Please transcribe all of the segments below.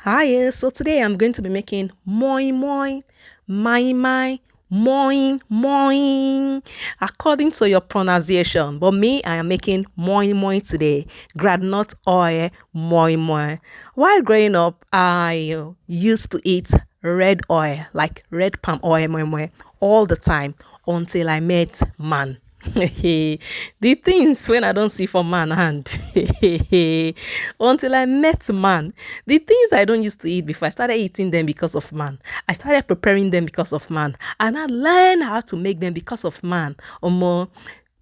Hi, so today I'm going to be making moimoi, mai, moin, according to your pronunciation. But me, I am making moimoi today, granite oil moimoi. While growing up, I used to eat red oil, like red palm oil moimoi, all the time until I met man. The things when I don't see for man hand until I met man. The things I don't used to eat before, I started eating them because of man. I started preparing them because of man. And I learned how to make them because of man. Omo,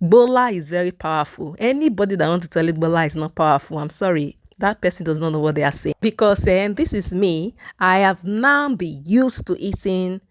Bola is very powerful. Anybody that wants to tell you Bola is not powerful, I'm sorry. That person does not know what they are saying. Because this is me. I have now been used to eating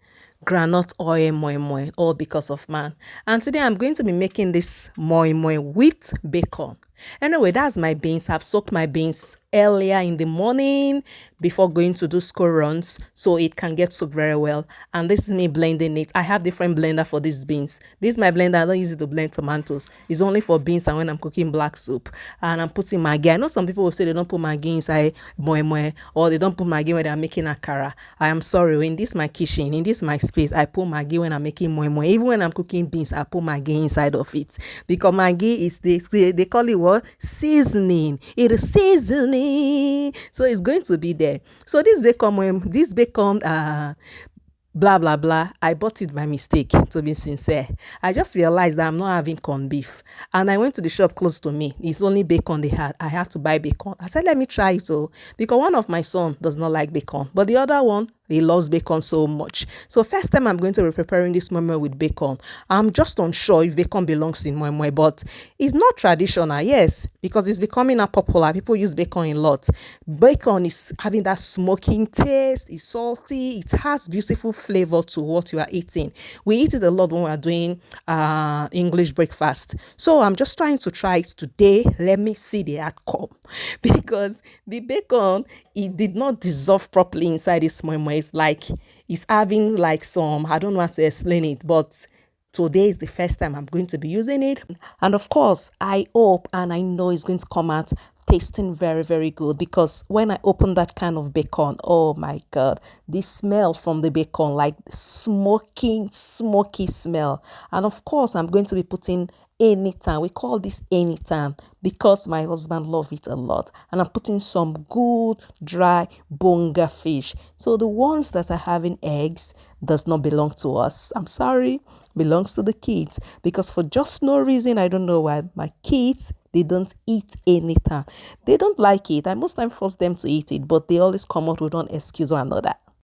granite oil moi moi, all because of man. And today I'm going to be making this moi moi with bacon. Anyway, that's my beans. I've soaked my beans earlier in the morning before going to do school runs so it can get soaked very well. And this is me blending it. I have different blender for these beans. This is my blender. I don't use it to blend tomatoes. It's only for beans and when I'm cooking black soup. And I'm putting maggi. I know some people will say they don't put maggi inside moi moi or they don't put maggi when they're making akara. I am sorry. In this my kitchen, in this my space, I put maggi when I'm making moi moi. Even when I'm cooking beans, I put maggi inside of it because maggi is they call it what? Seasoning. It is seasoning. So it's going to be there. So this bacon blah blah blah, I bought it by mistake, to be sincere. I just realized that I'm not having corned beef and I went to the shop close to me. It's only bacon they had. I had to buy bacon. I said let me try it because one of my son does not like bacon, but the other one, he loves bacon so much. So first time I'm going to be preparing this moimoi with bacon. I'm just unsure if bacon belongs in moimoi, but it's not traditional, yes, because it's becoming a popular. People use bacon a lot. Bacon is having that smoking taste. It's salty. It has beautiful flavor to what you are eating. We eat it a lot when we are doing English breakfast. So I'm just trying to try it today. Let me see the outcome because the bacon, it did not dissolve properly inside this moimoi. It's like it's having like some, I don't know how to explain it, but today is the first time I'm going to be using it. And of course, I hope and I know it's going to come out tasting very, very good because when I open that can of bacon, oh my God, the smell from the bacon, like smoky smell. And of course, I'm going to be putting anytime. We call this anytime because my husband loves it a lot. And I'm putting some good dry bonga fish. So the ones that are having eggs does not belong to us. I'm sorry, belongs to the kids because for just no reason, I don't know why, my kids, they don't eat anytime. They don't like it. I most time force them to eat it, but they always come out with one excuse or another.